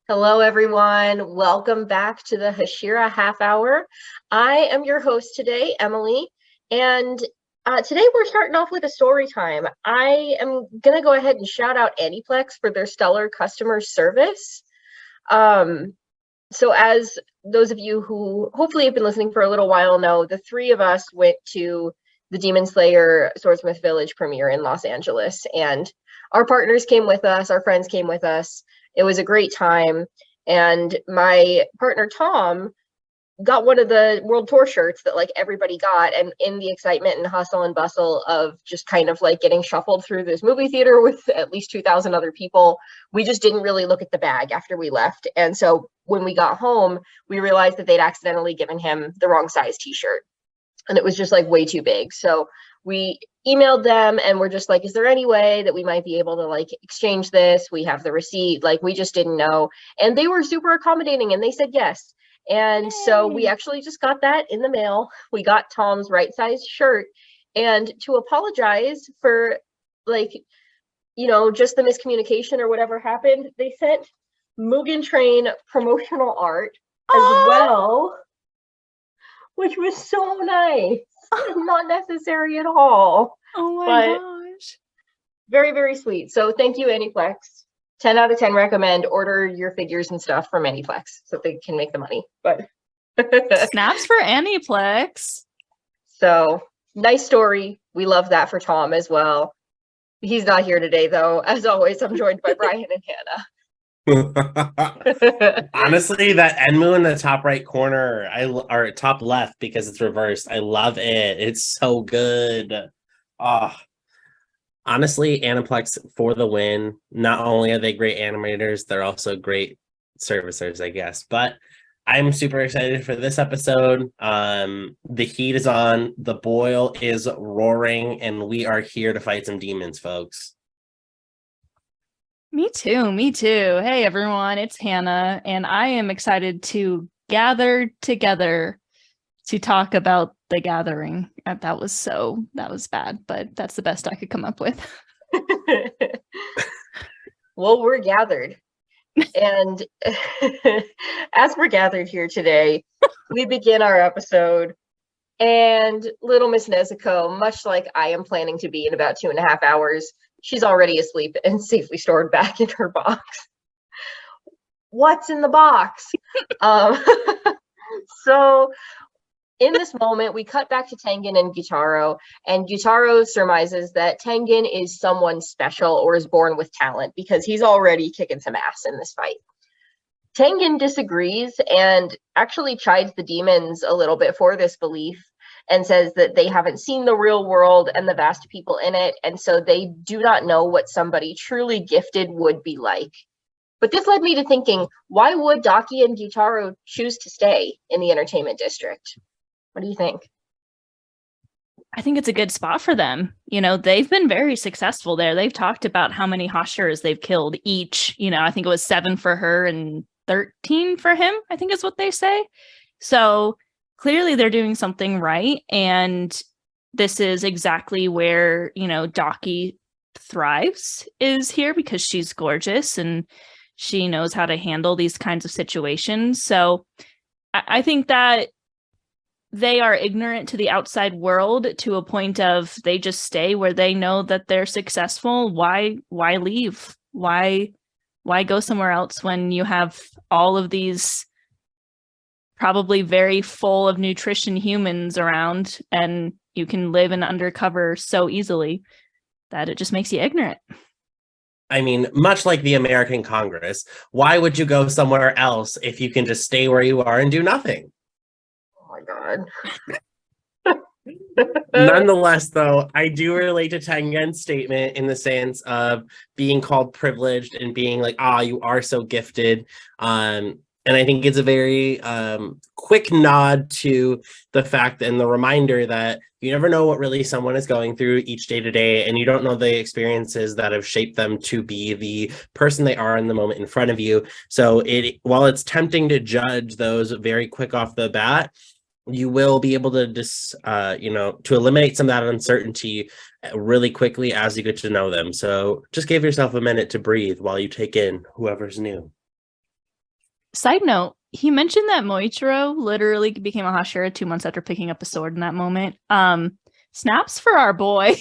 Hello, everyone. Welcome back to the Hashira Half Hour. I am your host today, Emily, and today we're starting off with a story time. I am going to go ahead and shout out Aniplex for their stellar customer service. So as those of you who hopefully have been listening for a little while know, the three of us went to the Demon Slayer Swordsmith Village premiere in Los Angeles, and our partners came with us, our friends came with us. It was a great time, and my partner Tom got one of the world tour shirts that like everybody got, and in the excitement and hustle and bustle of just kind of like getting shuffled through this movie theater with at least 2,000 other people, we just didn't really look at the bag after we left. And so when we got home, we realized that they'd accidentally given him the wrong size t-shirt, and it was just like way too big. So we emailed them and we're just like, is there any way that we might be able to like exchange this? We have the receipt. Like, we just didn't know. And they were super accommodating and they said yes. And so we actually just got that in the mail. We got Tom's right size shirt. And to apologize for like, just the miscommunication or whatever happened, they sent Mugen Train promotional art as well, which was so nice. Not necessary at all. Oh my gosh. Very, very sweet. So thank you, Aniplex. 10 out of 10 recommend. Order your figures and stuff from Aniplex so they can make the money. But snaps for Aniplex. So nice story. We love that for Tom as well. He's not here today, though. As always, I'm joined by Bryan and Hannah. Honestly, that Enmu in the top right corner, or top left because it's reversed. I love it. It's so good. Honestly, Aniplex for the win. Not only are they great animators, they're also great servicers, I guess. But I'm super excited for this episode. The heat is on, the boil is roaring, and we are here to fight some demons, folks. Me too. Hey, everyone, it's Hannah, and I am excited to gather together to talk about The Gathering. That was bad, but that's the best I could come up with. Well, we're gathered. And as we're gathered here today, we begin our episode. And little Miss Nezuko, much like I am planning to be in about 2.5 hours, she's already asleep and safely stored back in her box. What's in the box? So in this moment, we cut back to Tengen and Gyutaro, and Gyutaro surmises that Tengen is someone special or is born with talent because he's already kicking some ass in this fight. Tengen disagrees and actually chides the demons a little bit for this belief and says that they haven't seen the real world and the vast people in it, and so they do not know what somebody truly gifted would be like. But this led me to thinking, why would Daki and Gyutaro choose to stay in the entertainment district? What do you think? I think it's a good spot for them. They've been very successful there. They've talked about how many Hashiras they've killed each. I think it was 7 for her and 13 for him, I think is what they say. So clearly they're doing something right. And this is exactly where, Daki thrives, is here because she's gorgeous and she knows how to handle these kinds of situations. So I think that they are ignorant to the outside world to a point of they just stay where they know that they're successful. Why leave? Why go somewhere else when you have all of these probably very full of nutrition humans around and you can live in undercover so easily that it just makes you ignorant? I mean, much like the American Congress, why would you go somewhere else if you can just stay where you are and do nothing? Oh my god. Nonetheless, though, I do relate to Tengen's statement in the sense of being called privileged and being like, you are so gifted. And I think it's a very quick nod to the fact and the reminder that you never know what really someone is going through each day to day, and you don't know the experiences that have shaped them to be the person they are in the moment in front of you. So while it's tempting to judge those very quick off the bat, you will be able to to eliminate some of that uncertainty really quickly as you get to know them. So just give yourself a minute to breathe while you take in whoever's new. Side note, he mentioned that Moichiro literally became a Hashira 2 months after picking up a sword in that moment. Snaps for our boy.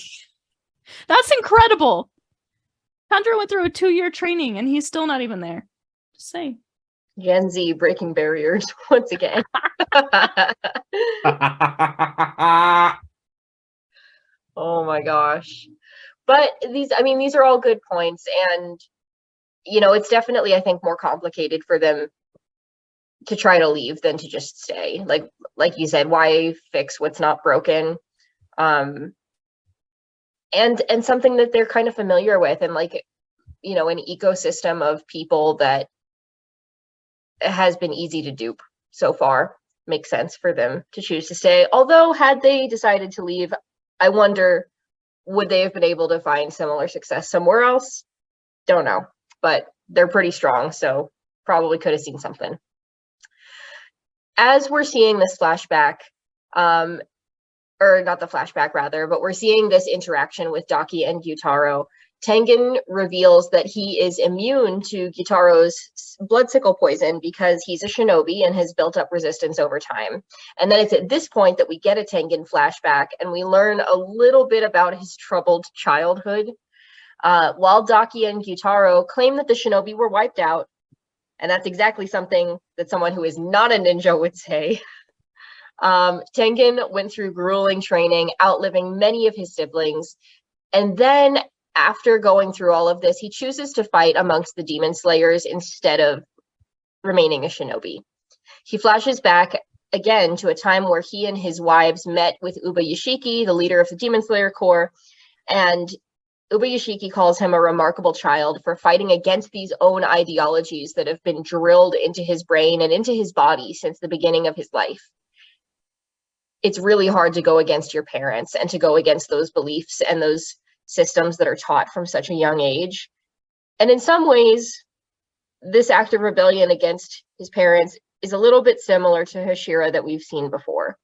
That's incredible. Tanjiro went through a 2-year training and he's still not even there. Just saying. Gen Z breaking barriers once again. Oh my gosh. But these are all good points. And, it's definitely, I think, more complicated for them to try to leave than to just stay. Like you said, why fix what's not broken? And something that they're kind of familiar with, and an ecosystem of people that has been easy to dupe so far. Makes sense for them to choose to stay. Although, had they decided to leave, I wonder, would they have been able to find similar success somewhere else? Don't know, but they're pretty strong, so probably could have seen something. As we're seeing this flashback, or not the flashback rather, but we're seeing this interaction with Daki and Gyutaro, Tengen reveals that he is immune to Gyutaro's blood sickle poison because he's a shinobi and has built up resistance over time. And then it's at this point that we get a Tengen flashback and we learn a little bit about his troubled childhood. While Daki and Gyutaro claim that the shinobi were wiped out, and that's exactly something that someone who is not a ninja would say. Tengen went through grueling training, outliving many of his siblings, and then after going through all of this, he chooses to fight amongst the demon slayers instead of remaining a shinobi. He flashes back again to a time where he and his wives met with Uba Yoshiki, the leader of the Demon Slayer Corps, and Uba Yoshiki calls him a remarkable child for fighting against these own ideologies that have been drilled into his brain and into his body since the beginning of his life. It's really hard to go against your parents and to go against those beliefs and those systems that are taught from such a young age. And in some ways, this act of rebellion against his parents is a little bit similar to Hashira that we've seen before.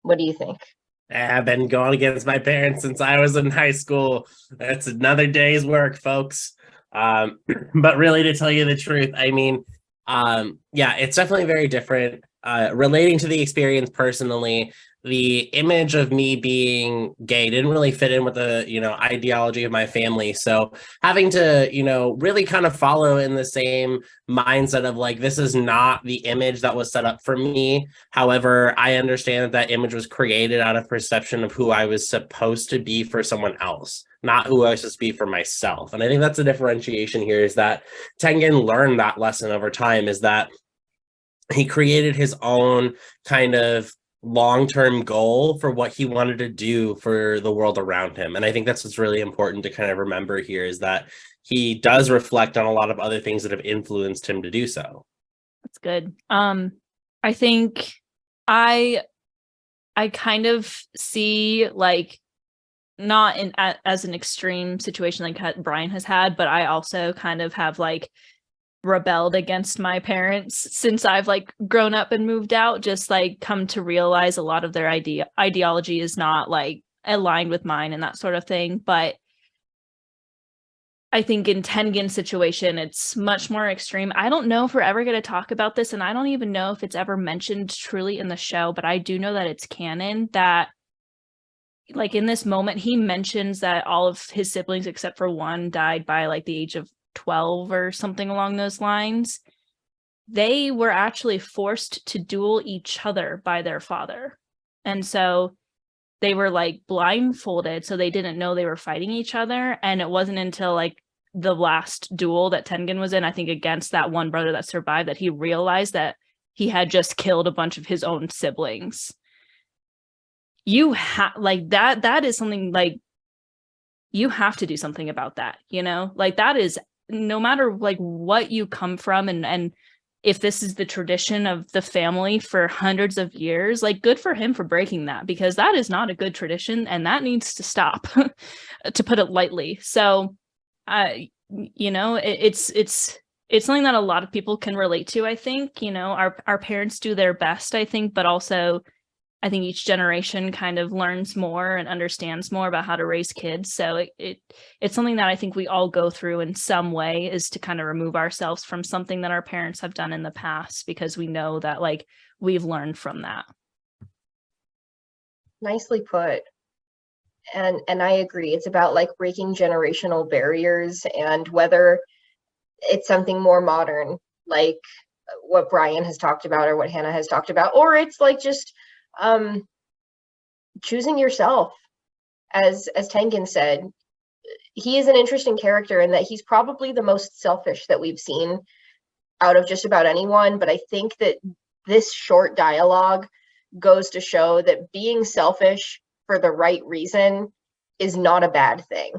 What do you think? I've been going against my parents since I was in high school. That's another day's work, folks. But really, to tell you the truth, it's definitely very different. Relating to the experience personally, the image of me being gay didn't really fit in with the, ideology of my family. So having to, really kind of follow in the same mindset of like, this is not the image that was set up for me. However, I understand that image was created out of perception of who I was supposed to be for someone else, not who I was supposed to be for myself. And I think that's the differentiation here, is that Tengen learned that lesson over time, is that he created his own kind of long-term goal for what he wanted to do for the world around him. And I think that's what's really important to kind of remember here, is that he does reflect on a lot of other things that have influenced him to do so. That's good. I think I kind of see, like, not in as an extreme situation like Bryan has had, but I also kind of have like rebelled against my parents since I've like grown up and moved out, just like come to realize a lot of their ideology is not like aligned with mine and that sort of thing. But I think in Tengen's situation, it's much more extreme. I don't know if we're ever going to talk about this, and I don't even know if it's ever mentioned truly in the show, but I do know that it's canon that, like, in this moment, he mentions that all of his siblings, except for one, died by like the age of 12 or something along those lines. They were actually forced to duel each other by their father. And so they were like blindfolded, so they didn't know they were fighting each other. And it wasn't until like the last duel that Tengen was in, I think against that one brother that survived, that he realized that he had just killed a bunch of his own siblings. You have like that is something like you have to do something about that, like that is, no matter like what you come from, and if this is the tradition of the family for hundreds of years, like good for him for breaking that, because that is not a good tradition and that needs to stop, to put it lightly. So it's something that a lot of people can relate to. I think, our parents do their best, I think, but also I think each generation kind of learns more and understands more about how to raise kids. So it's something that I think we all go through in some way, is to kind of remove ourselves from something that our parents have done in the past, because we know that like we've learned from that. Nicely put. And I agree. It's about like breaking generational barriers, and whether it's something more modern, like what Bryan has talked about or what Hannah has talked about, or it's like just choosing yourself. As Tengen said, he is an interesting character in that he's probably the most selfish that we've seen out of just about anyone. But I think that this short dialogue goes to show that being selfish for the right reason is not a bad thing.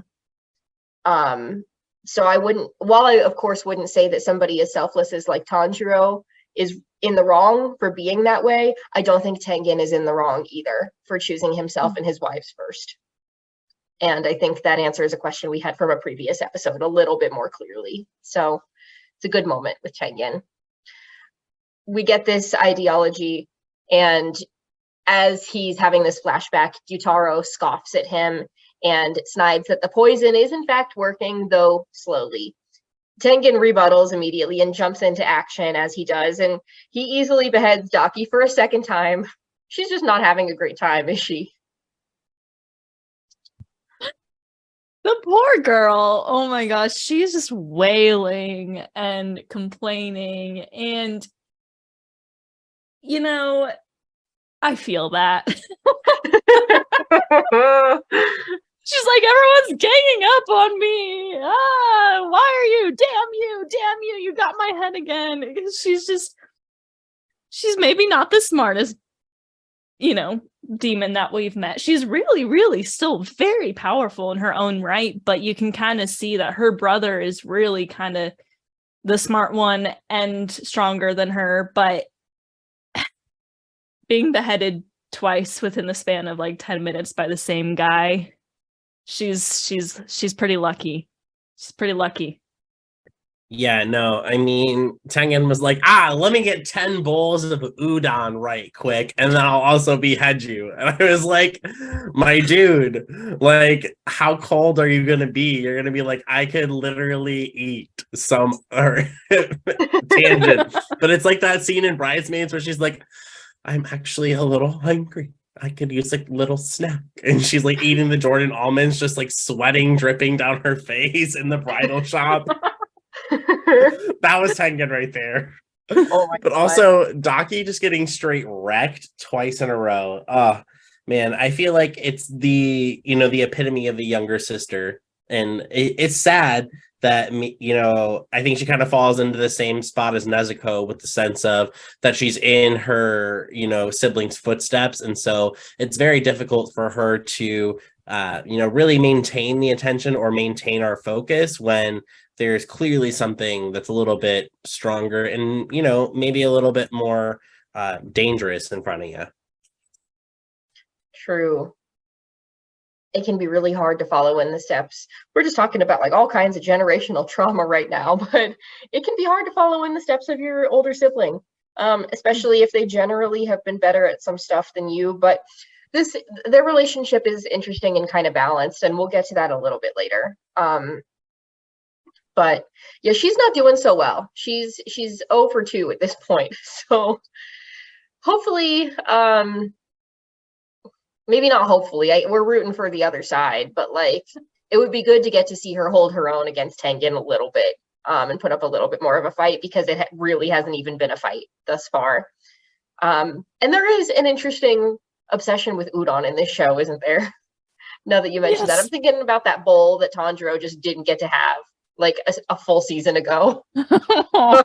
So I wouldn't, while I of course wouldn't say that somebody as selfless as like Tanjiro is in the wrong for being that way, I don't think Tengen is in the wrong either for choosing himself and his wives first. And I think that answers a question we had from a previous episode a little bit more clearly. So it's a good moment with Tengen. We get this ideology, and as he's having this flashback, Gyutaro scoffs at him and snides that the poison is in fact working, though slowly. Tengen rebuttals immediately and jumps into action as he does, and he easily beheads Daki for a second time. She's just not having a great time, is she? The poor girl. Oh my gosh. She's just wailing and complaining. And, you know, I feel that. She's like, everyone's ganging up on me. Why are you? Damn you. You got my head again. She's maybe not the smartest, demon that we've met. She's really, really still very powerful in her own right, but you can kind of see that her brother is really kind of the smart one and stronger than her, but being beheaded twice within the span of like 10 minutes by the same guy, she's pretty lucky. She's pretty lucky. Yeah, no, I mean, Tengen was like, let me get 10 bowls of udon right quick, and then I'll also behead you. And I was like, my dude, like, how cold are you gonna be? You're gonna be like, I could literally eat some tangent. But it's like that scene in Bridesmaids where she's like, I'm actually a little hungry. I could use a little snack. And she's like eating the Jordan almonds, just like sweating, dripping down her face in the bridal shop. That was Tengen right there. Oh my but God. Also Daki just getting straight wrecked twice in a row. Man, I feel like it's the epitome of the younger sister, and it's sad that I think she kind of falls into the same spot as Nezuko, with the sense of that she's in her siblings' footsteps, and so it's very difficult for her to really maintain the attention or maintain our focus when there's clearly something that's a little bit stronger and maybe a little bit more dangerous in front of you. True. It can be really hard to follow in the steps. We're just talking about like all kinds of generational trauma right now, but it can be hard to follow in the steps of your older sibling, especially if they generally have been better at some stuff than you. But their relationship is interesting and kind of balanced, and we'll get to that a little bit later. But yeah, she's not doing so well. She's 0 for 2 at this point. So hopefully, maybe not hopefully, we're rooting for the other side, but like it would be good to get to see her hold her own against Tengen a little bit, and put up a little bit more of a fight, because it really hasn't even been a fight thus far. And there is an interesting obsession with udon in this show, isn't there? Now that you mentioned that, I'm thinking about that bowl that Tanjiro just didn't get to have like a full season ago. My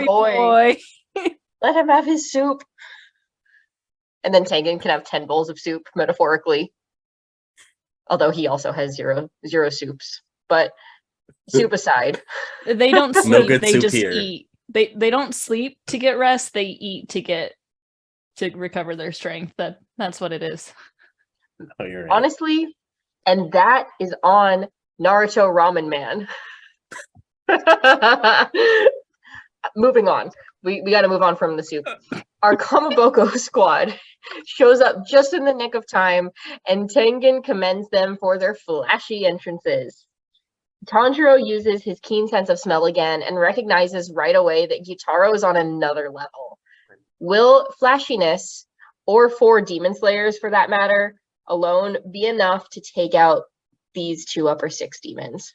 boy. Let him have his soup. And then Tengen can have 10 bowls of soup, metaphorically. Although he also has zero soups. But soup aside. They don't sleep, no good they soup just here. Eat. They don't sleep to get rest, they eat to recover their strength. That's what it is. Oh, you're right. Honestly, and that is on Naruto Ramen Man. moving on. We got to move on from the soup. Our Kamaboko squad shows up just in the nick of time, and Tengen commends them for their flashy entrances. Tanjiro uses his keen sense of smell again and recognizes right away that Gyutaro is on another level. Will flashiness, or 4 demon slayers for that matter, alone be enough to take out these 2 upper 6 demons?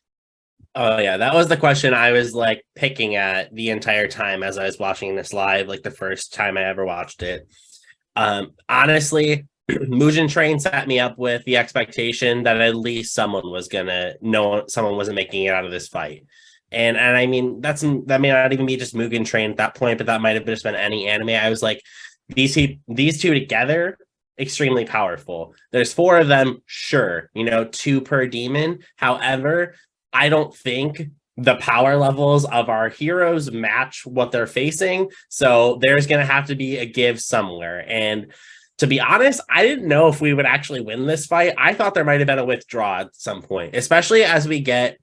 Oh yeah, that was the question I was like picking at the entire time as I was watching this live, like the first time I ever watched it. Honestly, Mugen Train set me up with the expectation that at least someone was gonna know someone wasn't making it out of this fight. And I mean that may not even be just Mugen Train at that point, but that might have just been any anime. I was like, these two together, extremely powerful. There's 4 of them, sure, 2 per demon. However, I don't think the power levels of our heroes match what they're facing. So there's going to have to be a give somewhere. And to be honest, I didn't know if we would actually win this fight. I thought there might have been a withdraw at some point, especially as we get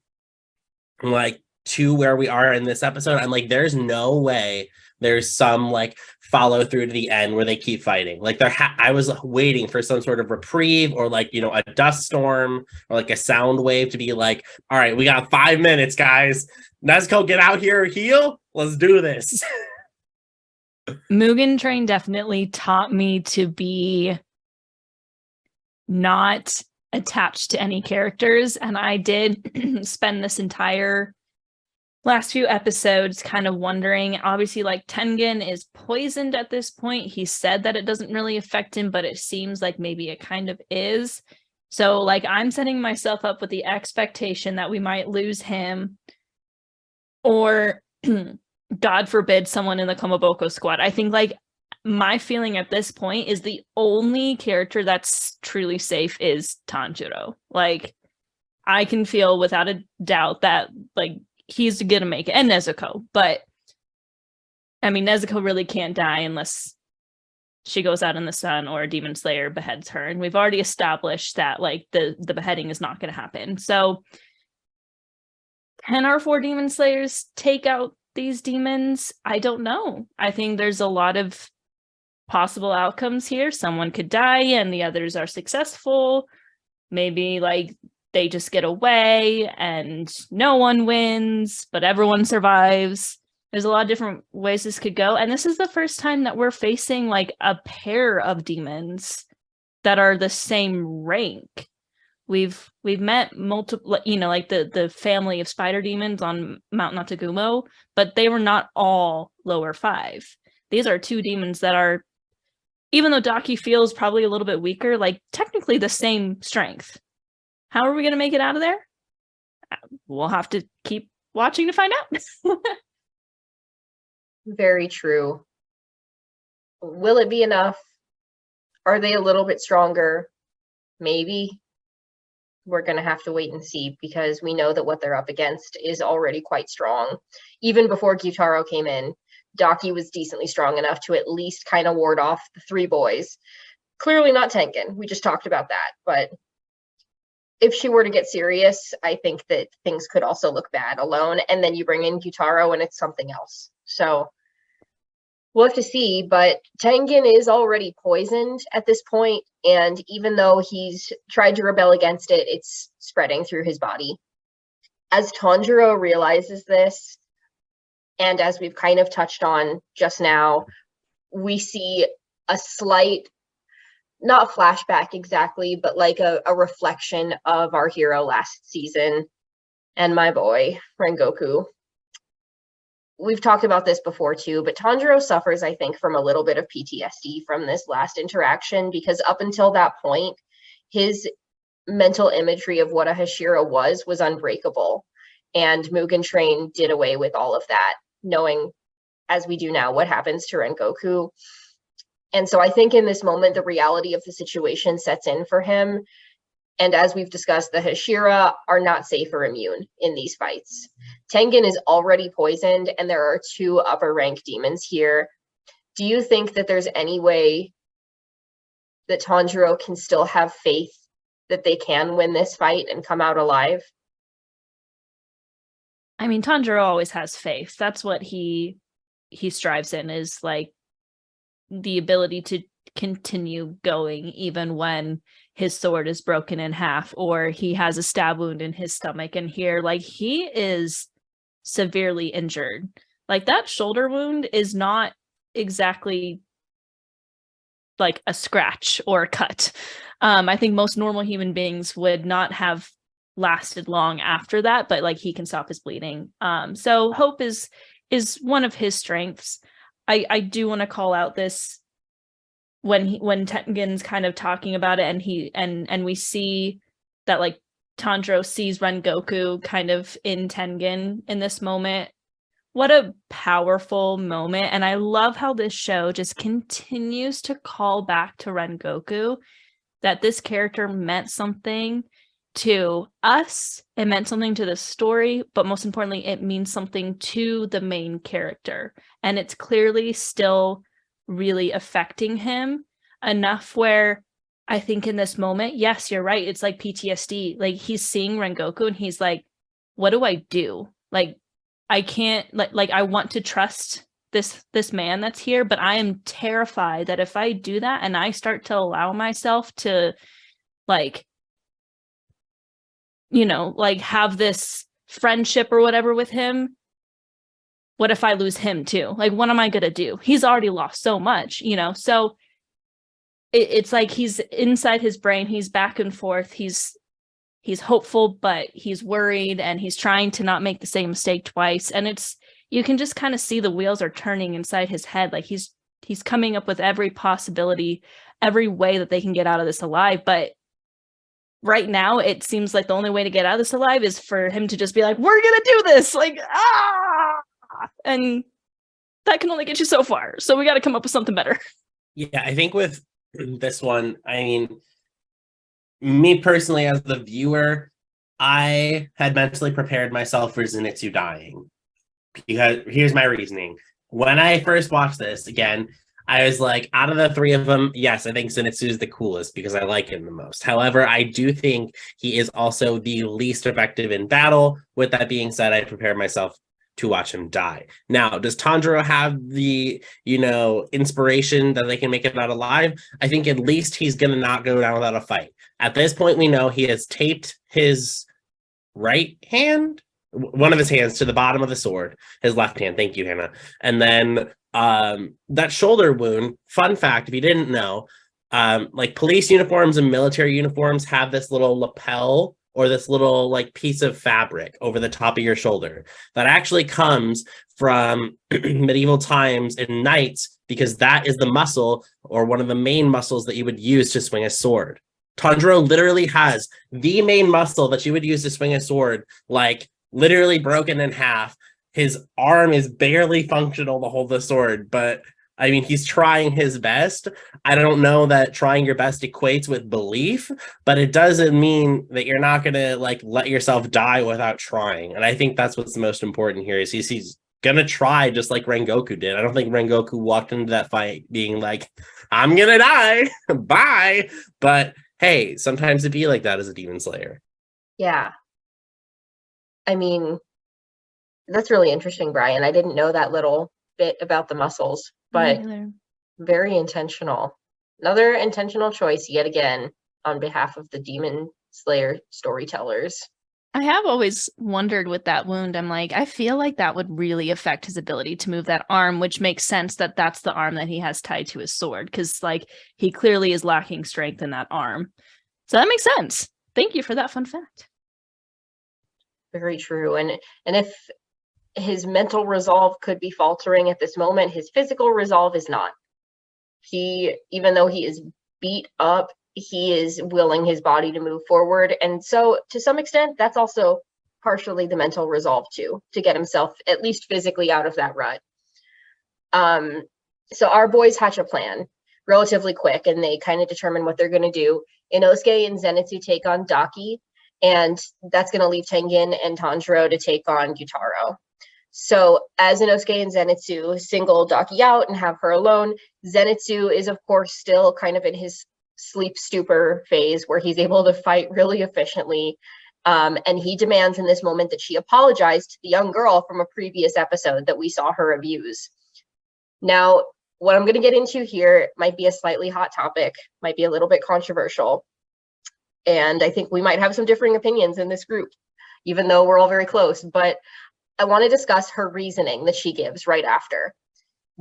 like to where we are in this episode. I'm like, there's no way there's some like follow through to the end where they keep fighting. Like I was waiting for some sort of reprieve or like, a dust storm or like a sound wave to be like, all right, we got 5 minutes, guys. Nezuko, get out here, heal. Let's do this. Mugen Train definitely taught me to be not attached to any characters. And I did spend this entire last few episodes kind of wondering, obviously, like Tengen is poisoned at this point. He said that it doesn't really affect him, but it seems like maybe it kind of is. So like I'm setting myself up with the expectation that we might lose him, or God forbid someone in the Kamaboko squad. I think like my feeling at this point is the only character that's truly safe is Tanjiro. Like I can feel without a doubt that like he's gonna make it, and Nezuko. But I mean, Nezuko really can't die unless she goes out in the sun or a demon slayer beheads her, and we've already established that like the beheading is not going to happen. So can our 4 demon slayers take out these demons? I don't know. I think there's a lot of possible outcomes here. Someone could die and the others are successful. Maybe like they just get away and no one wins, but everyone survives. There's a lot of different ways this could go. And this is the first time that we're facing like a pair of demons that are the same rank. We've met multiple, like the family of spider demons on Mount Natagumo, but they were not all lower 5. These are 2 demons that are, even though Daki feels probably a little bit weaker, like technically the same strength. How are we going to make it out of there? We'll have to keep watching to find out. Very true. Will it be enough? Are they a little bit stronger? Maybe. We're going to have to wait and see, because we know that what they're up against is already quite strong. Even before Gyutaro came in, Daki was decently strong enough to at least kind of ward off the 3 boys. Clearly not Tengen. We just talked about that. But if she were to get serious, I think that things could also look bad alone. And then you bring in Gyutaro and it's something else. So we'll have to see. But Tengen is already poisoned at this point, and even though he's tried to rebel against it, it's spreading through his body. As Tanjiro realizes this, and as we've kind of touched on just now, we see a slight, not flashback exactly, but like a reflection of our hero last season and my boy, Rengoku. We've talked about this before too, but Tanjiro suffers, I think, from a little bit of PTSD from this last interaction, because up until that point, his mental imagery of what a Hashira was unbreakable. And Mugen Train did away with all of that, knowing, as we do now, what happens to Rengoku. And so I think in this moment, the reality of the situation sets in for him. And as we've discussed, the Hashira are not safe or immune in these fights. Tengen is already poisoned, and there are 2 upper rank demons here. Do you think that there's any way that Tanjiro can still have faith that they can win this fight and come out alive? I mean, Tanjiro always has faith. That's what he he strives in is like the ability to continue going even when his sword is broken in half or he has a stab wound in his stomach. And here, like, he is severely injured. Like, that shoulder wound is not exactly like a scratch or a cut. I think most normal human beings would not have lasted long after that, but like, he can stop his bleeding. So hope is one of his strengths. I do want to call out this when Tengen's kind of talking about it, and we see that like Tanjiro sees Rengoku kind of in Tengen in this moment. What a powerful moment. And I love how this show just continues to call back to Rengoku, that this character meant something to us, it meant something to the story, but most importantly, it means something to the main character. And it's clearly still really affecting him enough where I think in this moment, yes, you're right, it's like PTSD. Like, he's seeing Rengoku and he's like, what do I do? Like, I can't, like I want to trust this man that's here, but I am terrified that if I do that and I start to allow myself to, like, you know, like, have this friendship or whatever with him, what if I lose him too? Like, what am I gonna do? He's already lost so much, you know? So it's like he's inside his brain, he's back and forth, he's hopeful, but he's worried, and he's trying to not make the same mistake twice. And it's, you can just kind of see the wheels are turning inside his head. Like, he's coming up with every possibility, every way that they can get out of this alive. But right now, it seems like the only way to get out of this alive is for him to just be like, we're gonna do this, like, and that can only get you so far. So we got to come up with something better. Yeah, I think with this one, I mean, me personally, as the viewer, I had mentally prepared myself for Zenitsu dying. Because here's my reasoning. When I first watched this, again, I was like, out of the three of them, yes, I think Zenitsu is the coolest because I like him the most. However, I do think he is also the least effective in battle. With that being said, I prepared myself to watch him die. Now, does Tanjiro have the, inspiration that they can make it out alive? I think at least he's going to not go down without a fight. At this point, we know he has taped his right hand, one of his hands, to the bottom of the sword, his left hand. Thank you, Hannah. And then that shoulder wound, fun fact, if you didn't know, like police uniforms and military uniforms have this little lapel or this little like piece of fabric over the top of your shoulder that actually comes from medieval times and knights, because that is the muscle or one of the main muscles that you would use to swing a sword. Tanjiro literally has the main muscle that you would use to swing a sword, like literally broken in half. His arm is barely functional to hold the sword, but I mean, he's trying his best. I don't know that trying your best equates with belief, but it doesn't mean that you're not going to like let yourself die without trying. And I think that's what's the most important here is he's going to try just like Rengoku did. I don't think Rengoku walked into that fight being like, I'm going to die. Bye. But hey, sometimes it'd be like that as a demon slayer. Yeah. I mean, that's really interesting, Bryan. I didn't know that little bit about the muscles, but very intentional. Another intentional choice yet again on behalf of the Demon Slayer storytellers. I have always wondered with that wound, I'm like, I feel like that would really affect his ability to move that arm, which makes sense that that's the arm that he has tied to his sword, because like he clearly is lacking strength in that arm. So that makes sense. Thank you for that fun fact. Very true. And if his mental resolve could be faltering at this moment, his physical resolve is not. He, even though he is beat up, he is willing his body to move forward. And so to some extent, that's also partially the mental resolve too, to get himself at least physically out of that rut. So our boys hatch a plan relatively quick, and they kind of determine what they're going to do. Inosuke and Zenitsu take on Daki, and that's going to leave Tengen and Tanjiro to take on Gyutaro. So as Inosuke and Zenitsu single Daki out and have her alone, Zenitsu is, of course, still kind of in his sleep stupor phase where he's able to fight really efficiently. And he demands in this moment that she apologize to the young girl from a previous episode that we saw her abuse. Now, what I'm going to get into here might be a slightly hot topic, might be a little bit controversial. And I think we might have some differing opinions in this group, even though we're all very close. But I want to discuss her reasoning that she gives right after.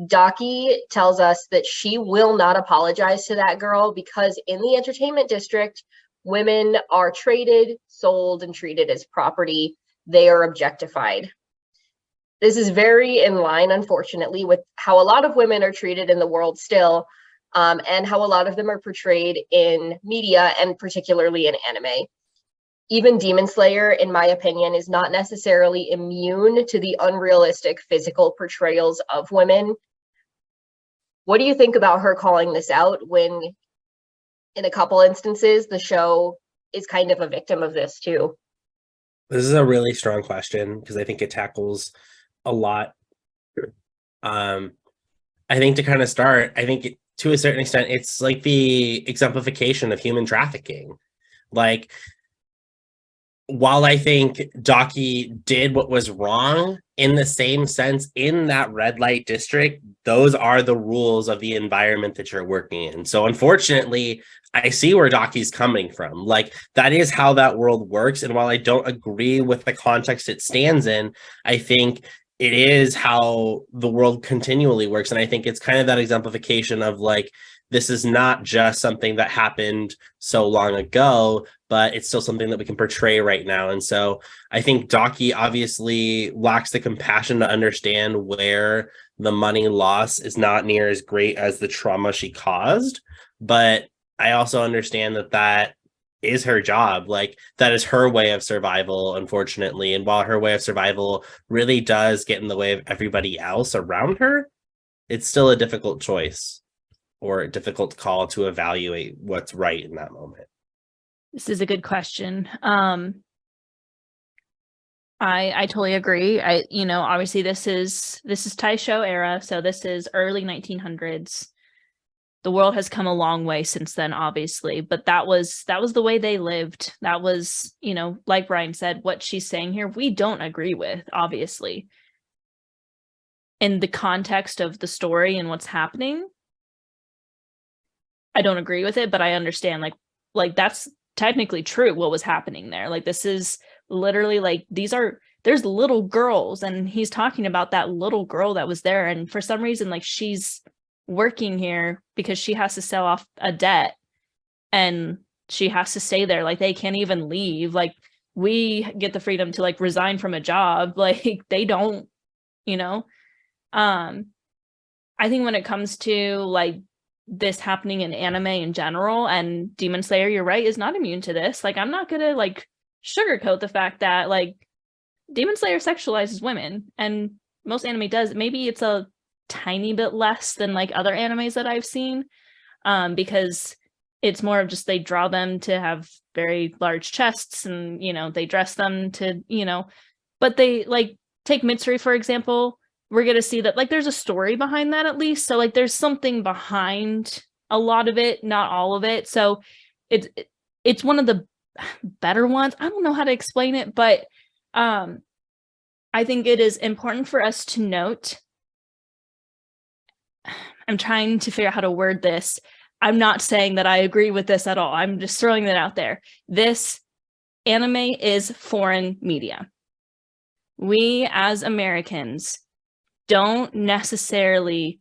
Daki tells us that she will not apologize to that girl because in the entertainment district, women are traded, sold, and treated as property. They are objectified. This is very in line, unfortunately, with how a lot of women are treated in the world still, and how a lot of them are portrayed in media and particularly in anime. Even Demon Slayer, in my opinion, is not necessarily immune to the unrealistic physical portrayals of women. What do you think about her calling this out when, in a couple instances, the show is kind of a victim of this too? This is a really strong question because I think it tackles a lot. I think to kind of start, I think to a certain extent, it's like the exemplification of human trafficking. Like, while I think Daki did what was wrong, in the same sense, in that red light district, those are the rules of the environment that you're working in. So unfortunately, I see where Daki's coming from. Like, that is how that world works. And while I don't agree with the context it stands in, I think it is how the world continually works. And I think it's kind of that exemplification of like, this is not just something that happened so long ago, but it's still something that we can portray right now. And so I think Daki obviously lacks the compassion to understand where the money loss is not near as great as the trauma she caused. But I also understand that that is her job. Like, that is her way of survival, unfortunately. And while her way of survival really does get in the way of everybody else around her, it's still a difficult choice or a difficult call to evaluate what's right in that moment. This is a good question. I totally agree. Obviously this is Taisho era, so this is early 1900s. The world has come a long way since then, obviously, but that was the way they lived. That was, like Bryan said, what she's saying here, we don't agree with, obviously. In the context of the story and what's happening, I don't agree with it, but I understand like that's technically true what was happening there. Like, this is literally like there's little girls, and he's talking about that little girl that was there, and for some reason, like, she's working here because she has to sell off a debt and she has to stay there. Like, they can't even leave. Like, we get the freedom to like resign from a job, like they don't. I think when it comes to like this happening in anime in general, and Demon Slayer, you're right, is not immune to this. Like, I'm not gonna like sugarcoat the fact that like Demon Slayer sexualizes women, and most anime does. Maybe it's a tiny bit less than like other animes that I've seen, because it's more of just they draw them to have very large chests, and they dress them to but they like take Mitsuri for example. We're going to see that like there's a story behind that, at least. So like there's something behind a lot of it, not all of it. So it's one of the better ones. I don't know how to explain it, but I think it is important for us to note. I'm trying to figure out how to word this. I'm not saying that I agree with this at all. I'm just throwing that out there. This anime is foreign media. We as Americans don't necessarily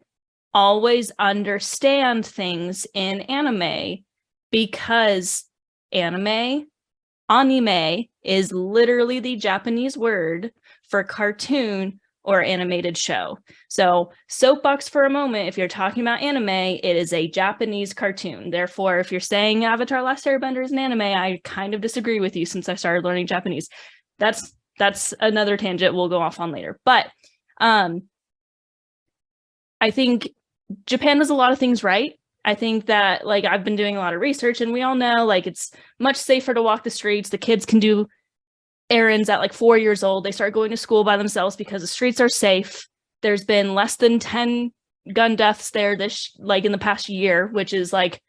always understand things in anime, because anime is literally the Japanese word for cartoon or animated show. So soapbox for a moment, if you're talking about anime, it is a Japanese cartoon. Therefore, if you're saying Avatar Last Airbender is an anime, I kind of disagree with you since I started learning Japanese. That's another tangent we'll go off on later. But I think Japan does a lot of things right. I think that like I've been doing a lot of research, and we all know like it's much safer to walk the streets. The kids can do errands at like 4 years old. They start going to school by themselves because the streets are safe. There's been less than 10 gun deaths there like in the past year, which is like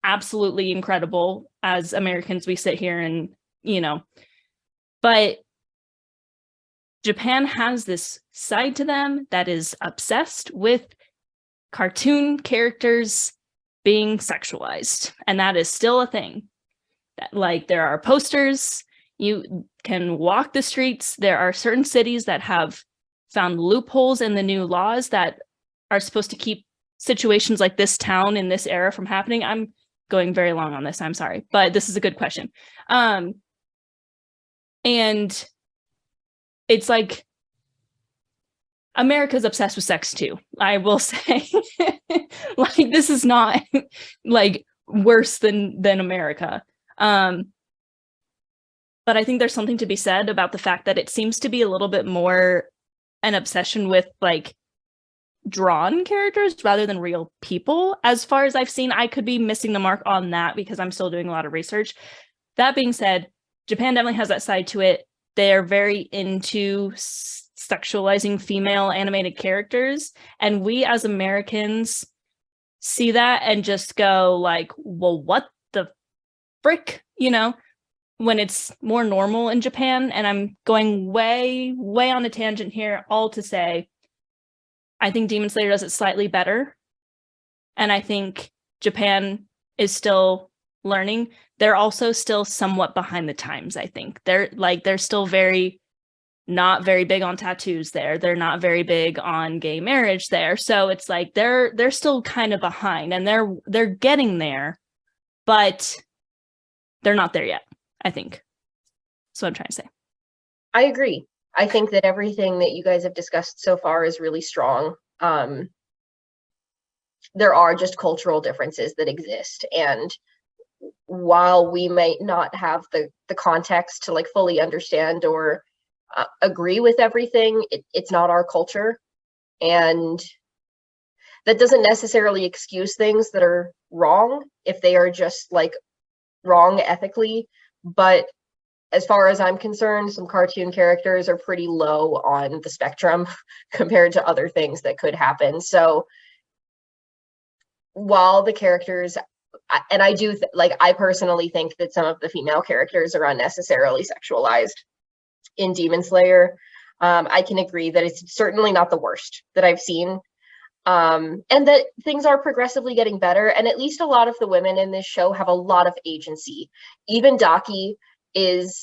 absolutely incredible. As Americans, we sit here and but Japan has this side to them that is obsessed with cartoon characters being sexualized, and that is still a thing. Like, there are posters, you can walk the streets. There are certain cities that have found loopholes in the new laws that are supposed to keep situations like this town in this era from happening. I'm going very long on this, I'm sorry, but this is a good question. And it's like, America's obsessed with sex too, I will say. Like, this is not like worse than America. But I think there's something to be said about the fact that it seems to be a little bit more an obsession with like drawn characters rather than real people. As far as I've seen, I could be missing the mark on that because I'm still doing a lot of research. That being said, Japan definitely has that side to it. They're very into sexualizing female animated characters, and we as Americans see that and just go like, well, what the frick, you know, when it's more normal in Japan. And I'm going way on a tangent here, all to say I think Demon Slayer does it slightly better, and I think Japan is still learning. They're also still somewhat behind the times. I think they're still not very big on tattoos there. They're not very big on gay marriage there. So it's like they're still kind of behind, and they're getting there, but they're not there yet, I think. That's what I'm trying to say. I agree. I think that everything that you guys have discussed so far is really strong. There are just cultural differences that exist, and while we might not have the context to like fully understand or agree with everything, it's not our culture, and that doesn't necessarily excuse things that are wrong if they are just like wrong ethically. But as far as I'm concerned, some cartoon characters are pretty low on the spectrum compared to other things that could happen. So while the characters, and I do I personally think that some of the female characters are unnecessarily sexualized in Demon Slayer, I can agree that it's certainly not the worst that I've seen, and that things are progressively getting better. And at least a lot of the women in this show have a lot of agency. Even Daki is,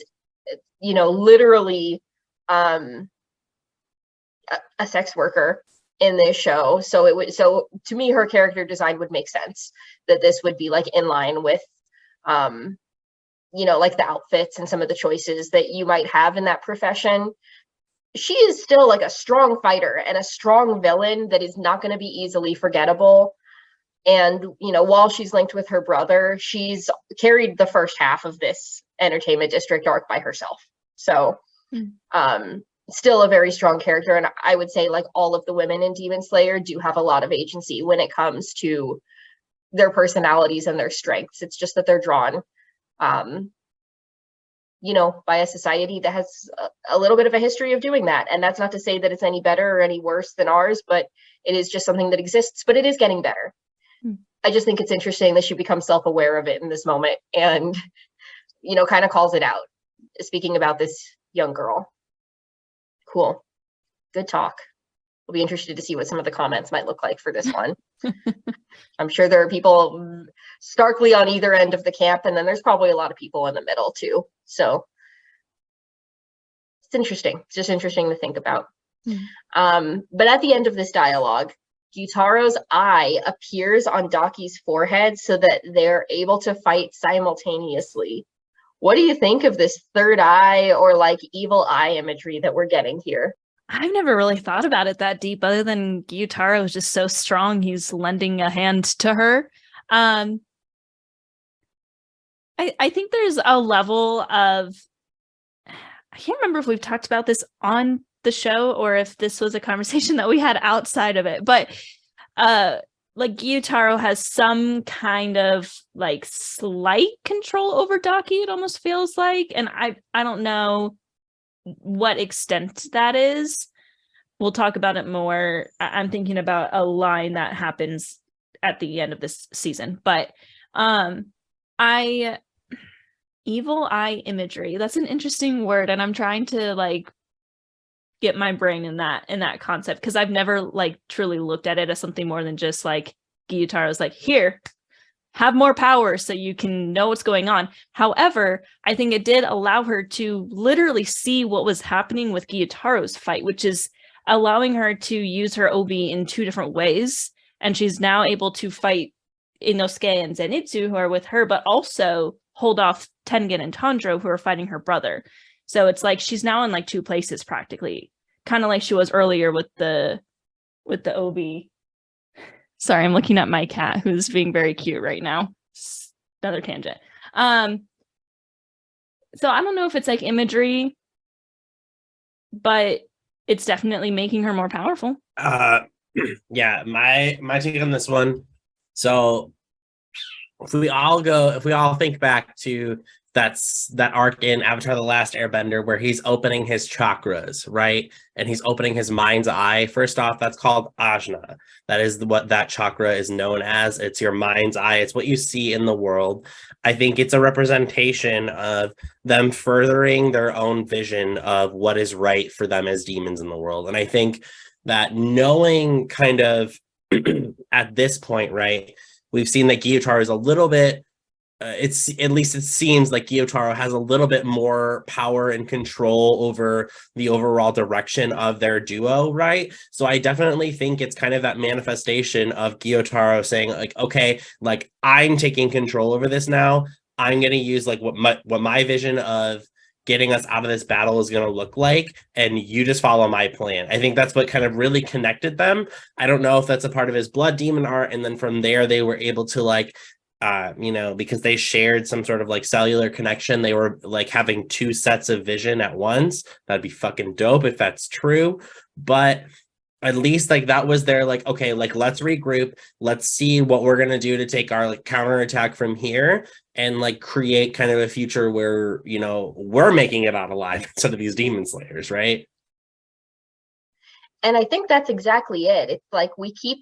you know, literally a sex worker in this show. So to me, her character design would make sense that this would be like in line with you know, like the outfits and some of the choices that you might have in that profession. She is still like a strong fighter and a strong villain that is not going to be easily forgettable. And, you know, while she's linked with her brother, she's carried the first half of this Entertainment District arc by herself. So still a very strong character. And I would say like all of the women in Demon Slayer do have a lot of agency when it comes to their personalities and their strengths. It's just that they're drawn you know, by a society that has a little bit of a history of doing that. And that's not to say that it's any better or any worse than ours, but it is just something that exists, but it is getting better. I just think it's interesting that she becomes self-aware of it in this moment and, you know, kind of calls it out, speaking about this young girl. Cool. Good talk. We'll be interested to see what some of the comments might look like for this one. I'm sure there are people starkly on either end of the camp, and then there's probably a lot of people in the middle too. So it's interesting. It's just interesting to think about. But at the end of this dialogue, Gyutaro's eye appears on Daki's forehead so that they're able to fight simultaneously. What do you think of this third eye or like evil eye imagery that we're getting here? I've never really thought about it that deep, other than Gyutaro is just so strong, he's lending a hand to her. I think there's a level of, I can't remember if we've talked about this on the show or if this was a conversation that we had outside of it, but like Gyutaro has some kind of like slight control over Daki, it almost feels like, and I don't know what extent that is. We'll talk about it more. I'm thinking about a line that happens at the end of this season, but evil eye imagery, that's an interesting word, and I'm trying to like get my brain in that concept, because I've never like truly looked at it as something more than just like Gyutaro's like, here, have more power so you can know what's going on. However, I think it did allow her to literally see what was happening with Gyutaro's fight, which is allowing her to use her obi in two different ways. And she's now able to fight Inosuke and Zenitsu, who are with her, but also hold off Tengen and Tanjiro, who are fighting her brother. So it's like she's now in like two places practically, kind of like she was earlier with the obi. Sorry, I'm looking at my cat, who's being very cute right now. Another tangent. So I don't know if it's like imagery, but it's definitely making her more powerful. Yeah, my take on this one. So if we all think back to that arc in Avatar: The Last Airbender where he's opening his chakras, right? And he's opening his mind's eye. First off, that's called ajna. That is what that chakra is known as. It's your mind's eye. It's what you see in the world. I think it's a representation of them furthering their own vision of what is right for them as demons in the world. And I think that knowing kind of at this point, right, we've seen that Gyutaro is a little bit it's at least it seems like Gyutaro has a little bit more power and control over the overall direction of their duo, right? So I definitely think it's kind of that manifestation of Gyutaro saying like, okay, like I'm taking control over this now. I'm going to use like what my vision of getting us out of this battle is going to look like, and you just follow my plan. I think that's what kind of really connected them. I don't know if that's a part of his blood demon art, and then from there they were able to like because they shared some sort of like cellular connection, they were like having two sets of vision at once. That'd be fucking dope if that's true. But at least like that was their like, okay, like let's regroup, let's see what we're gonna do to take our like counterattack from here and like create kind of a future where we're making it out alive instead of these demon slayers, right? And I think that's exactly it. It's like we keep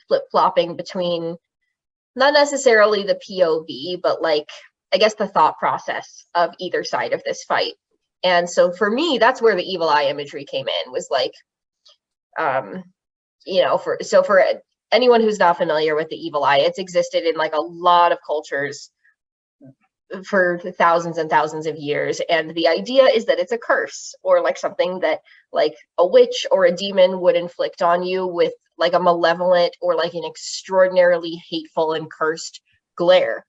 flip-flopping between not necessarily the POV, but like, I guess the thought process of either side of this fight. And so for me, that's where the evil eye imagery came in, was like, for anyone who's not familiar with the evil eye, it's existed in like a lot of cultures for thousands and thousands of years. And the idea is that it's a curse, or like something that like a witch or a demon would inflict on you with like a malevolent or like an extraordinarily hateful and cursed glare.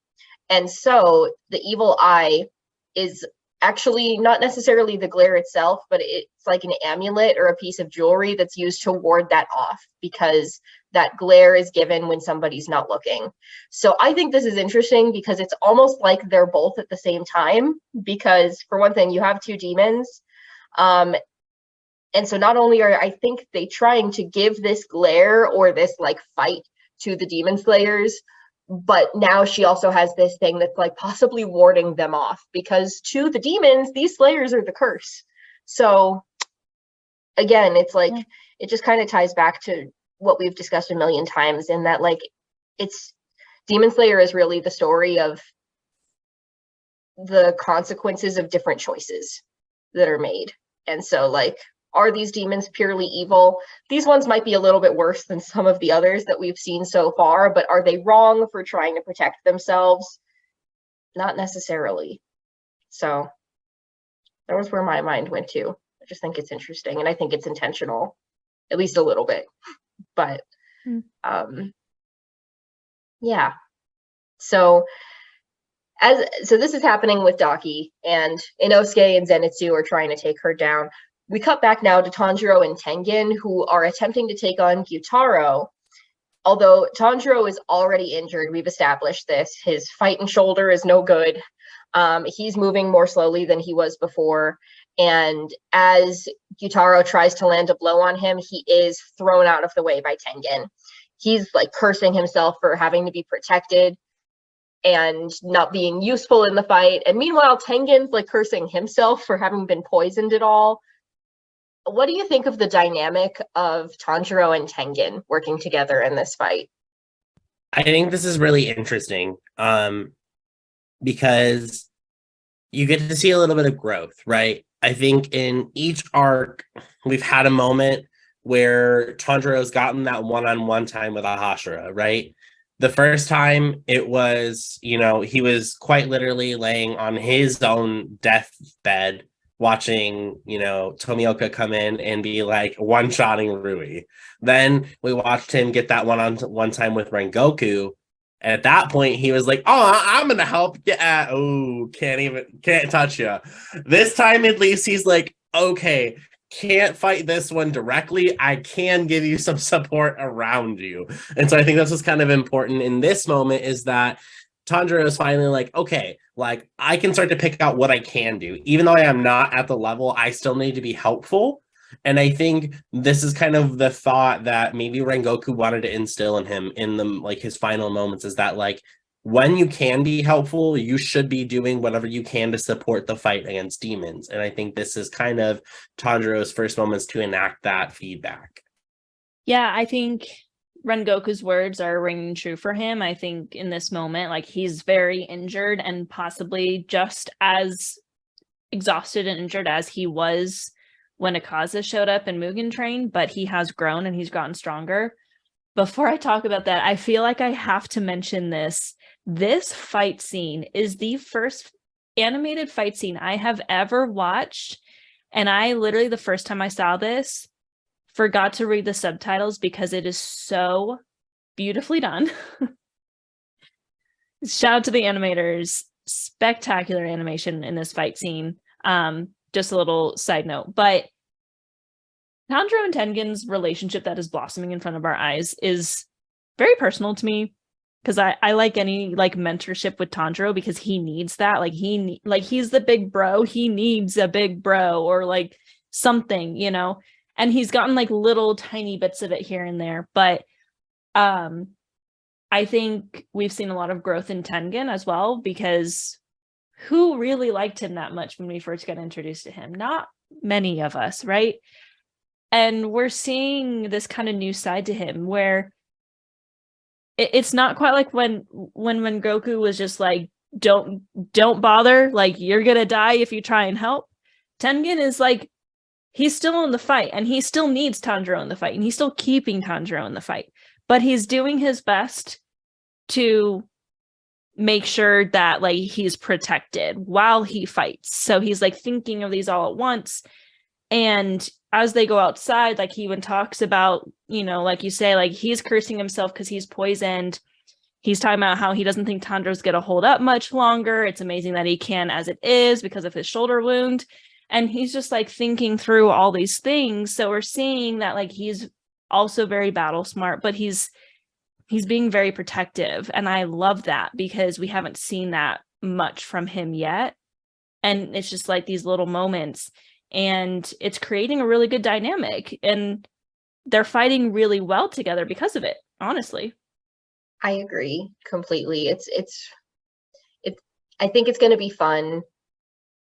And so the evil eye is actually not necessarily the glare itself, but it's like an amulet or a piece of jewelry that's used to ward that off, because that glare is given when somebody's not looking. So I think this is interesting because it's almost like they're both at the same time, because for one thing, you have two demons. And so not only are, I think, they trying to give this glare or this like fight to the demon slayers, but now she also has this thing that's like possibly warding them off, because to the demons, these slayers are the curse. So again, it's like, it just kind of ties back to what we've discussed a million times, in that like, it's Demon Slayer is really the story of the consequences of different choices that are made. And so like, are these demons purely evil? These ones might be a little bit worse than some of the others that we've seen so far, but are they wrong for trying to protect themselves? Not necessarily. So that was where my mind went to. I just think it's interesting, and I think it's intentional, at least a little bit. But yeah. So this is happening with Daki, and Inosuke and Zenitsu are trying to take her down. We cut back now to Tanjiro and Tengen, who are attempting to take on Gyutaro. Although Tanjiro is already injured, we've established this. His fighting shoulder is no good. He's moving more slowly than he was before. And as Gyutaro tries to land a blow on him, he is thrown out of the way by Tengen. He's like cursing himself for having to be protected and not being useful in the fight. And meanwhile, Tengen's like cursing himself for having been poisoned at all. What do you think of the dynamic of Tanjiro and Tengen working together in this fight? I think this is really interesting because you get to see a little bit of growth, right? I think in each arc, we've had a moment where Tanjiro's gotten that one-on-one time with Hashira, right? The first time it was, he was quite literally laying on his own deathbed watching, Tomioka come in and be like one-shotting Rui. Then we watched him get that one-on-one time with Rengoku. And at that point, he was like, "Oh, I'm gonna help." Yeah, can't touch you. This time, at least, he's like, "Okay, can't fight this one directly. I can give you some support around you." And so I think that's what's kind of important in this moment is that Tanjiro is finally like, okay, like I can start to pick out what I can do. Even though I am not at the level, I still need to be helpful. And I think this is kind of the thought that maybe Rengoku wanted to instill in him in the like his final moments is that like when you can be helpful, you should be doing whatever you can to support the fight against demons. And I think this is kind of Tanjiro's first moments to enact that feedback. Yeah, I think Rengoku's words are ringing true for him. I think in this moment, like he's very injured and possibly just as exhausted and injured as he was when Akaza showed up in Mugen Train, but he has grown and he's gotten stronger. Before I talk about that, I feel like I have to mention this. This fight scene is the first animated fight scene I have ever watched. And I literally, the first time I saw this, forgot to read the subtitles because it is so beautifully done. Shout out to the animators. Spectacular animation in this fight scene. Just a little side note. But Tanjiro and Tengen's relationship that is blossoming in front of our eyes is very personal to me. Because I like any like mentorship with Tanjiro because he needs that. Like he's the big bro. He needs a big bro or like something, And he's gotten like little tiny bits of it here and there. But I think we've seen a lot of growth in Tengen as well, because who really liked him that much when we first got introduced to him? Not many of us, right? And we're seeing this kind of new side to him where it's not quite like when Goku was just like, don't bother, like you're gonna die if you try and help. Tengen is like, he's still in the fight and he still needs Tanjiro in the fight and he's still keeping Tanjiro in the fight, but he's doing his best to make sure that like he's protected while he fights. So he's like thinking of these all at once. And as they go outside, like he even talks about, like you say, like he's cursing himself because he's poisoned. He's talking about how he doesn't think Tanjiro's going to hold up much longer. It's amazing that he can as it is because of his shoulder wound. And he's just like thinking through all these things. So we're seeing that like he's also very battle smart, but he's being very protective. And I love that because we haven't seen that much from him yet. And it's just like these little moments. And it's creating a really good dynamic. And they're fighting really well together because of it, honestly. I agree completely. I think it's going to be fun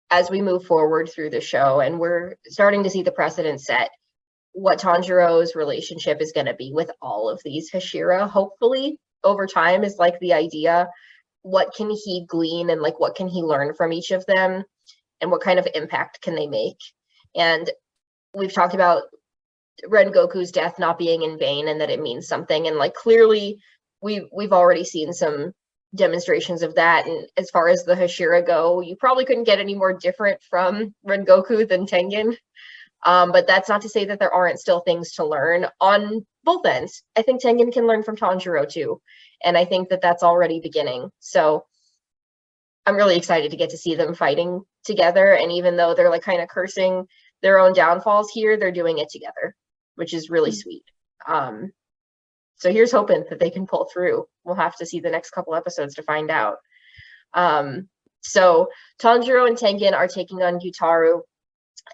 as we move forward through the show, and we're starting to see the precedent set what Tanjiro's relationship is going to be with all of these Hashira. Hopefully over time is like the idea, what can he glean and like what can he learn from each of them and what kind of impact can they make? And we've talked about Rengoku's death not being in vain and that it means something, and like clearly we've already seen some demonstrations of that. And as far as the Hashira go, you probably couldn't get any more different from Rengoku than Tengen. But that's not to say that there aren't still things to learn on both ends. I think Tengen can learn from Tanjiro too. And I think that that's already beginning. So I'm really excited to get to see them fighting together. And even though they're like kind of cursing their own downfalls here, they're doing it together, which is really sweet. So here's hoping that they can pull through. We'll have to see the next couple episodes to find out. So Tanjiro and Tengen are taking on Gyutaru.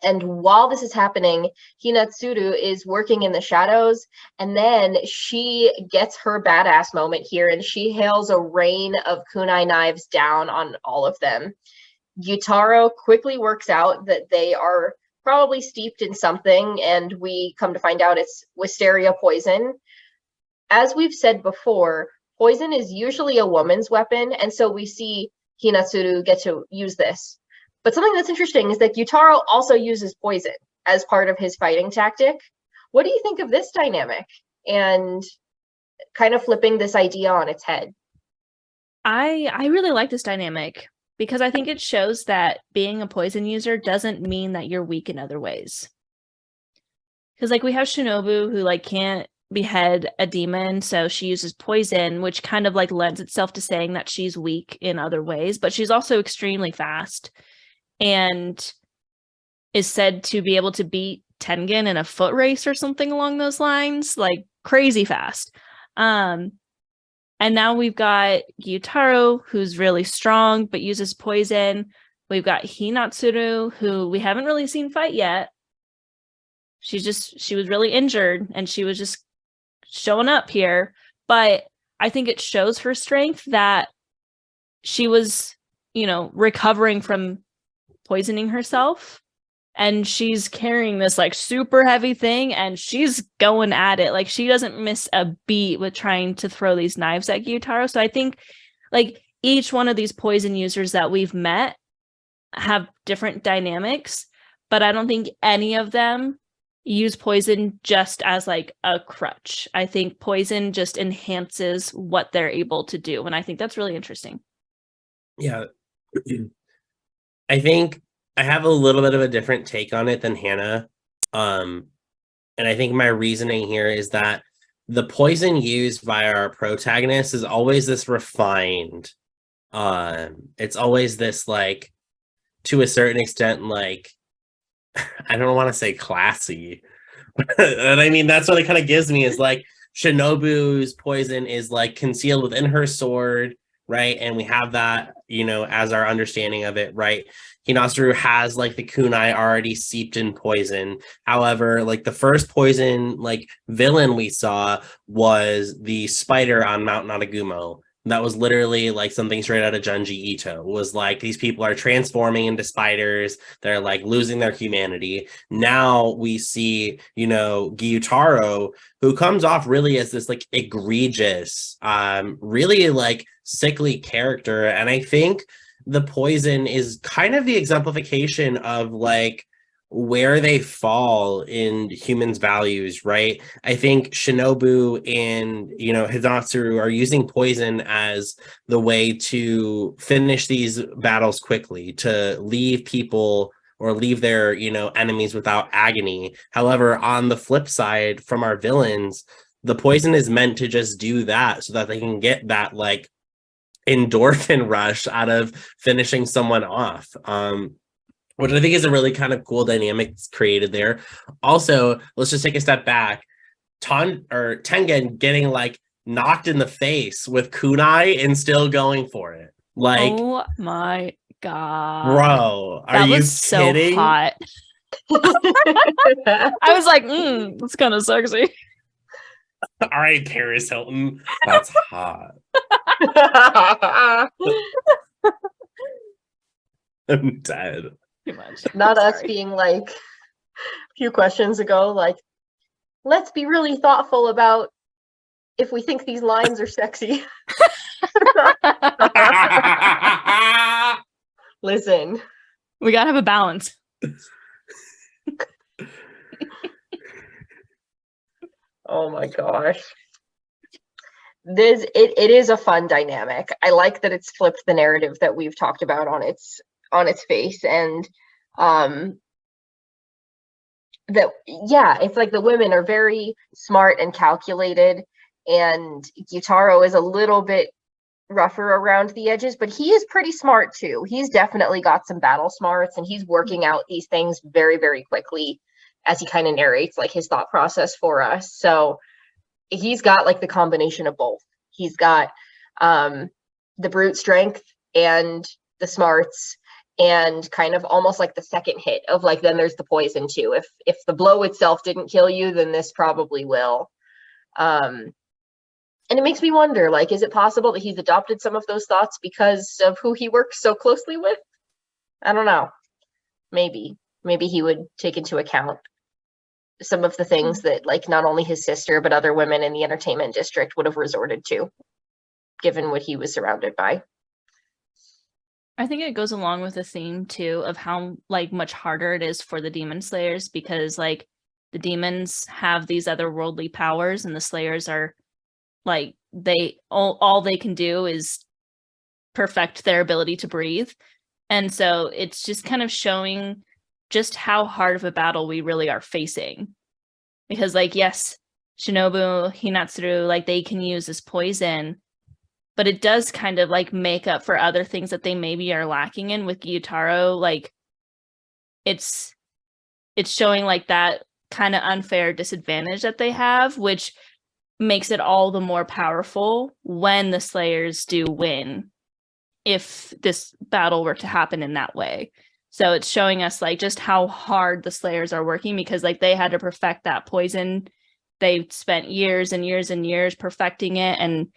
And while this is happening, Hinatsuru is working in the shadows. And then she gets her badass moment here and she hails a rain of kunai knives down on all of them. Gyutaro quickly works out that they are probably steeped in something. And we come to find out it's wisteria poison. As we've said before, poison is usually a woman's weapon, and so we see Hinatsuru get to use this. But something that's interesting is that Gyutaro also uses poison. as part of his fighting tactic. What do you think of this dynamic and kind of flipping this idea on its head? I really like this dynamic because I think it shows that being a poison user doesn't mean that you're weak in other ways. Because like we have Shinobu who like can't behead a demon, so she uses poison, which kind of like lends itself to saying that she's weak in other ways, but she's also extremely fast and is said to be able to beat Tengen in a foot race or something along those lines, like crazy fast. And now we've got Gyutaro, who's really strong but uses poison. We've got Hinatsuru, who we haven't really seen fight yet. She was really injured and she was just showing up here. But I think it shows her strength that she was, recovering from poisoning herself. And she's carrying this like super heavy thing and she's going at it. Like she doesn't miss a beat with trying to throw these knives at Gyutaro. So I think like each one of these poison users that we've met have different dynamics, but I don't think any of them use poison just as like a crutch. I think poison just enhances what they're able to do. And I think that's really interesting. Yeah. I think I have a little bit of a different take on it than Hannah. And I think my reasoning here is that the poison used by our protagonist is always this refined. It's always this like, to a certain extent, like, I don't want to say classy. And I mean, that's what it kind of gives me is like Shinobu's poison is like concealed within her sword, right? And we have that, as our understanding of it, right? Hinatsuru has like the kunai already seeped in poison. However, like the first poison like villain we saw was the spider on Mount Nanagumo. That was literally like something straight out of Junji Ito. It was like these people are transforming into spiders. They're like losing their humanity. Now we see, Gyutaro, who comes off really as this like egregious, really like sickly character. And I think the poison is kind of the exemplification of like where they fall in humans' values, right? I think Shinobu and Hinatsuru are using poison as the way to finish these battles quickly, to leave people or leave their enemies without agony. However, on the flip side, from our villains, the poison is meant to just do that so that they can get that like endorphin rush out of finishing someone off, which I think is a really kind of cool dynamic that's created there. Also, let's just take a step back. Tengen getting like knocked in the face with kunai and still going for it. Like, oh my god, bro, are you kidding? So hot. I was like, that's kind of sexy. All right, Paris Hilton, that's hot. I'm dead. Too much. Not us being like a few questions ago, like, let's be really thoughtful about if we think these lines are sexy. Listen, we gotta have a balance. Oh my gosh. It is a fun dynamic. I like that it's flipped the narrative that we've talked about on its face, and that it's like the women are very smart and calculated, and Gyutaro is a little bit rougher around the edges, but he is pretty smart too. He's definitely got some battle smarts, and he's working out these things very, very quickly as he kind of narrates like his thought process for us. So he's got like the combination of both. He's got the brute strength and the smarts, and kind of almost like the second hit of like, then there's the poison too. If the blow itself didn't kill you, then this probably will. And it makes me wonder, like, is it possible that he's adopted some of those thoughts because of who he works so closely with? I don't know. Maybe he would take into account some of the things that like not only his sister but other women in the entertainment district would have resorted to, given what he was surrounded by. I think it goes along with the theme too of how like much harder it is for the demon slayers, because like the demons have these otherworldly powers and the slayers are like they all they can do is perfect their ability to breathe. And so it's just kind of showing just how hard of a battle we really are facing. Because like yes, Shinobu, Hinatsuru, like they can use this poison, but it does kind of like make up for other things that they maybe are lacking in with Gyutaro. Like it's showing like that kind of unfair disadvantage that they have, which makes it all the more powerful when the Slayers do win, if this battle were to happen in that way. So it's showing us like just how hard the Slayers are working, because like they had to perfect that poison. They spent years and years and years perfecting it and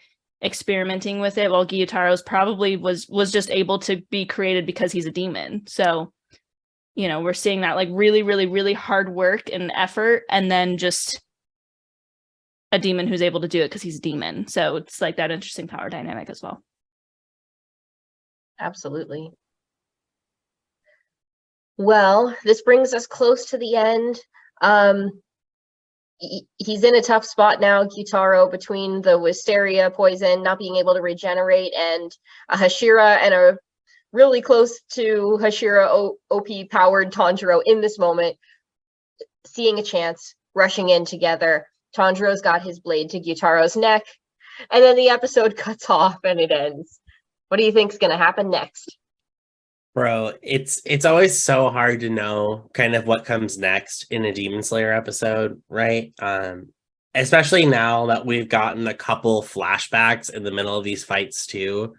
experimenting with it, while Gyutaro's probably was just able to be created because he's a demon. So, you know, we're seeing that like really, really, really hard work and effort, and then just a demon who's able to do it because he's a demon. So it's like that interesting power dynamic as well. Absolutely. Well, this brings us close to the end. He's in a tough spot now, Gyutaro, between the wisteria poison, not being able to regenerate, and a Hashira and a really close to Hashira OP powered Tanjiro in this moment, seeing a chance, rushing in together. Tanjiro's got his blade to Gyutaro's neck, and then the episode cuts off and it ends. What do you think's going to happen next? Bro, it's always so hard to know kind of what comes next in a Demon Slayer episode, right? Especially now that we've gotten a couple flashbacks in the middle of these fights too.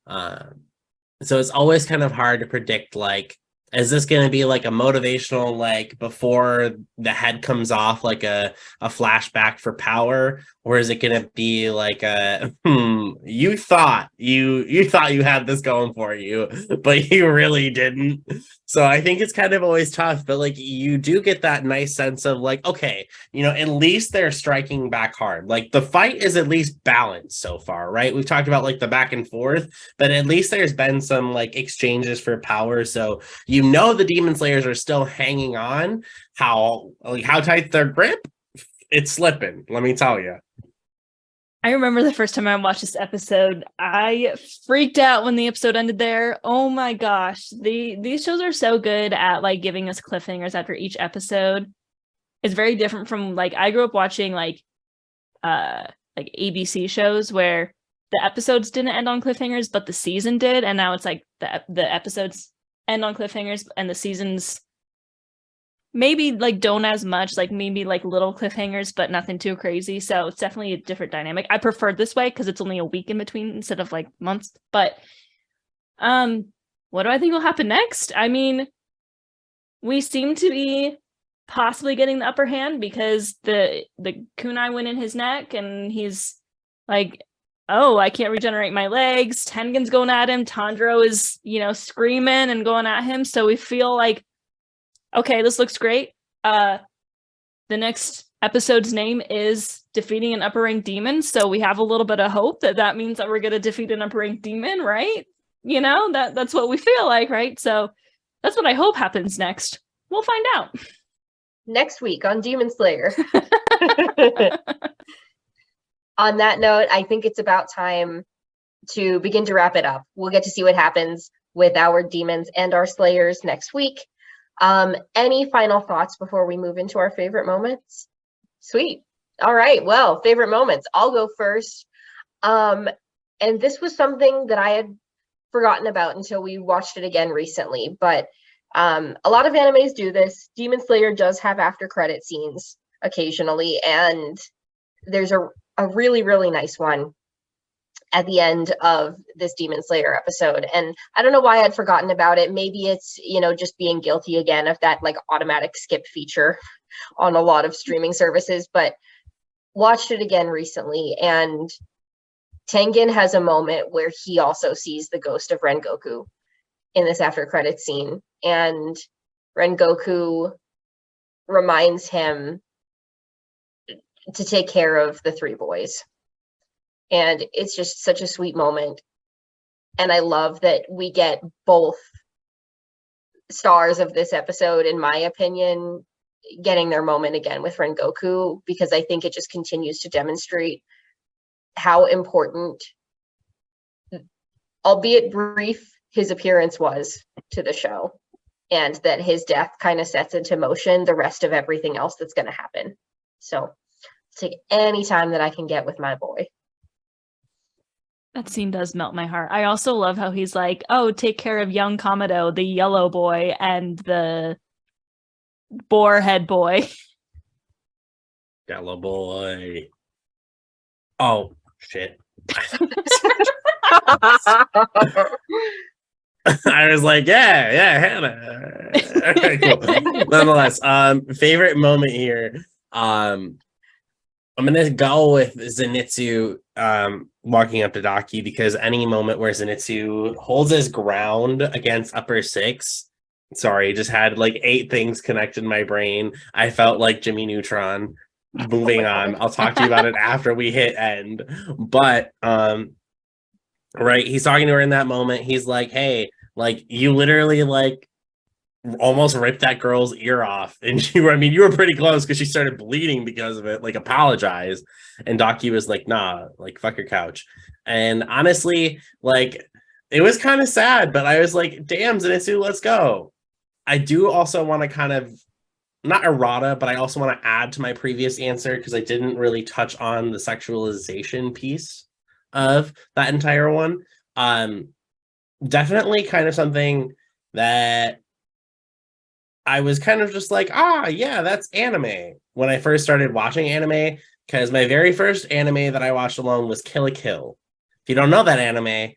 So it's always kind of hard to predict, like, is this going to be like a motivational, like before the head comes off, like a flashback for power, or is it going to be like a you thought you had this going for you, but you really didn't? So I think it's kind of always tough, but like you do get that nice sense of like, okay, you know, at least they're striking back hard. Like the fight is at least balanced so far, right? We've talked about like the back and forth, but at least there's been some like exchanges for power. So you know the Demon Slayers are still hanging on. How tight their grip? It's slipping, let me tell you. I remember the first time I watched this episode, I freaked out when the episode ended there. Oh my gosh. These shows are so good at like giving us cliffhangers after each episode. It's very different from like I grew up watching like ABC shows where the episodes didn't end on cliffhangers, but the season did, and now it's like the episodes end on cliffhangers and the seasons maybe like don't as much, like maybe like little cliffhangers, but nothing too crazy. So it's definitely a different dynamic. I prefer this way because it's only a week in between instead of like months. But what do I think will happen next? I mean, we seem to be possibly getting the upper hand because the kunai went in his neck and he's like, oh, I can't regenerate my legs. Tengen's going at him. Tanjiro is, you know, screaming and going at him. So we feel like, okay, this looks great. The next episode's name is defeating an upper rank demon. So we have a little bit of hope that means that we're going to defeat an upper rank demon, right? You know, that's what we feel like, right? So that's what I hope happens next. We'll find out. Next week on Demon Slayer. On that note, I think it's about time to begin to wrap it up. We'll get to see what happens with our demons and our slayers next week. Any final thoughts before we move into our favorite moments? Sweet. All right. Well, favorite moments. I'll go first. And this was something that I had forgotten about until we watched it again recently. But a lot of animes do this. Demon Slayer does have after credit scenes occasionally, and there's a really, really nice one at the end of this Demon Slayer episode. And I don't know why I'd forgotten about it. Maybe it's, you know, just being guilty again of that like automatic skip feature on a lot of streaming services, but watched it again recently, and Tengen has a moment where he also sees the ghost of Rengoku in this after credit scene, and Rengoku reminds him to take care of the three boys. And it's just such a sweet moment. And I love that we get both stars of this episode, in my opinion, getting their moment again with Rengoku, because I think it just continues to demonstrate how important, albeit brief, his appearance was to the show, and that his death kind of sets into motion the rest of everything else that's going to happen. So take any time that I can get with my boy. That scene does melt my heart. I also love how he's like, oh, take care of young Kamado, the yellow boy, and the boarhead boy. Yellow boy. Oh, shit. I was like, yeah, Hannah. Okay, cool. Nonetheless, favorite moment here. I'm gonna go with Zenitsu walking up to Daki, because any moment where Zenitsu holds his ground against upper six, sorry, just had like 8 things connected in my brain. I felt like Jimmy Neutron. Moving on. I'll talk to you about it after we hit end. But right, he's talking to her in that moment. He's like, hey, like, you literally like almost ripped that girl's ear off, and you were pretty close, because she started bleeding because of it. Like, apologize. And Daki was like, nah, like, fuck your couch. And honestly, like, it was kind of sad, but I was like, damn, Zenitsu, let's go. I do also want to kind of, not errata, but I also want to add to my previous answer, because I didn't really touch on the sexualization piece of that entire one. Definitely kind of something that I was kind of just like, yeah, that's anime when I first started watching anime, because my very first anime that I watched alone was Kill la Kill. If you don't know that anime,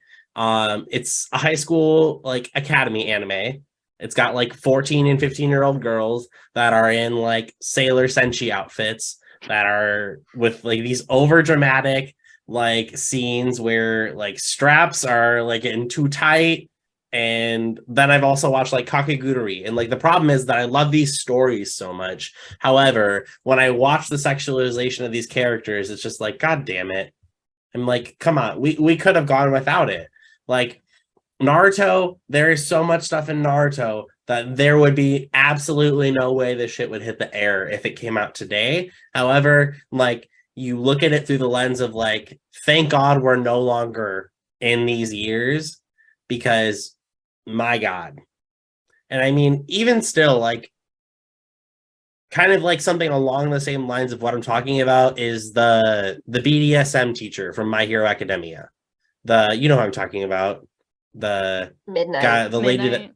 it's a high school like academy anime. It's got like 14 and 15-year-old girls that are in like Sailor Senshi outfits that are with like these over dramatic like scenes where like straps are like getting too tight. And then I've also watched like Kakegurui, and like the problem is that I love these stories so much. However, when I watch the sexualization of these characters, it's just like, god damn it. I'm like, come on, we could have gone without it. Like Naruto, there is so much stuff in Naruto that there would be absolutely no way this shit would hit the air if it came out today. However, like, you look at it through the lens of like, thank God we're no longer in these years, because my God. And I mean, even still, like, kind of like something along the same lines of what I'm talking about is the BDSM teacher from My Hero Academia. You know what I'm talking about. The Midnight. guy, the lady that, Midnight.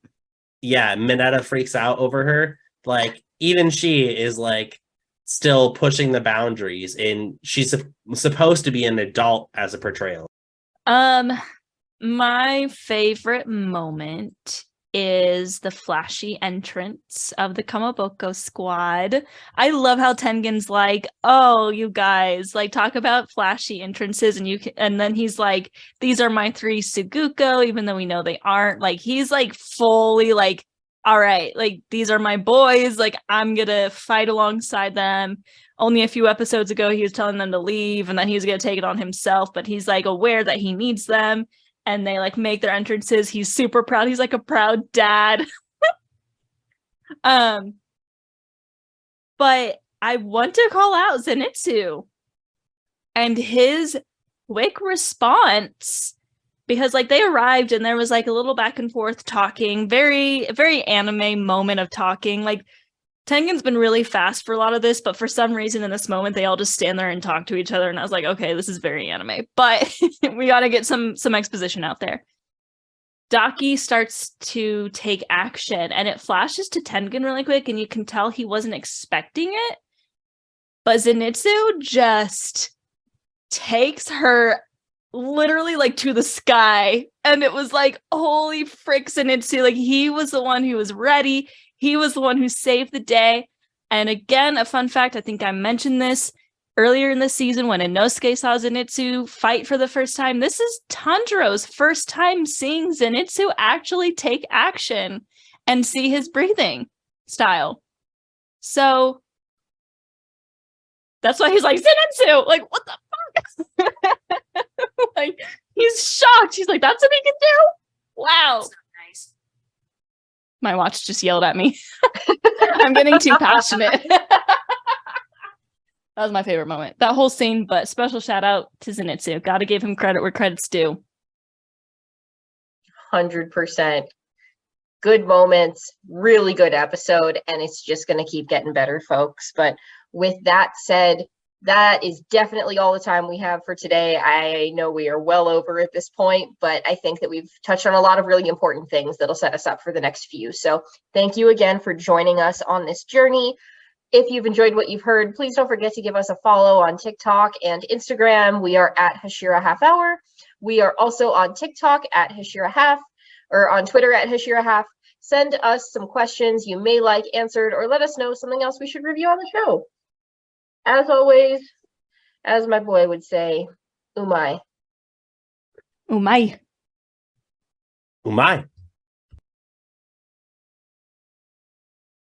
yeah, Mineta freaks out over her. Like, even she is like still pushing the boundaries, and she's supposed to be an adult as a portrayal. My favorite moment is the flashy entrance of the Kamaboko squad. I love how Tengen's like, oh, you guys, like, talk about flashy entrances, and then he's like, these are my 3 Suguko, even though we know they aren't. Like, he's like fully like, all right, like, these are my boys, like, I'm gonna fight alongside them. Only a few episodes ago he was telling them to leave, and then he was gonna take it on himself, but he's like aware that he needs them. And they like make their entrances. He's super proud. He's like a proud dad. But I want to call out Zenitsu and his quick response, because like they arrived and there was like a little back and forth talking, very, very anime moment of talking. Like, Tengen's been really fast for a lot of this, but for some reason in this moment, they all just stand there and talk to each other. And I was like, okay, this is very anime, but we got to get some exposition out there. Daki starts to take action, and it flashes to Tengen really quick, and you can tell he wasn't expecting it. But Zenitsu just takes her literally like to the sky. And it was like, holy frick, Zenitsu. Like, he was the one who was ready. He was the one who saved the day. And again, a fun fact, I think I mentioned this earlier in the season when Inosuke saw Zenitsu fight for the first time. This is Tanjiro's first time seeing Zenitsu actually take action and see his breathing style. So that's why he's like, Zenitsu! Like, what the fuck? Like, he's shocked. She's like, that's what he can do? Wow. That's not nice. My watch just yelled at me. I'm getting too passionate. That was my favorite moment. That whole scene, but special shout out to Zenitsu. Gotta give him credit where credit's due. 100%. Good moments, really good episode, and it's just going to keep getting better, folks. But with that said, that is definitely all the time we have for today. I know we are well over at this point, but I think that we've touched on a lot of really important things that'll set us up for the next few. So thank you again for joining us on this journey. If you've enjoyed what you've heard, please don't forget to give us a follow on TikTok and Instagram. We are at Hashira Half Hour. We are also on TikTok at Hashira Half, or on Twitter at Hashira Half. Send us some questions you may like answered, or let us know something else we should review on the show. As always, as my boy would say, umai. Umai. Umai.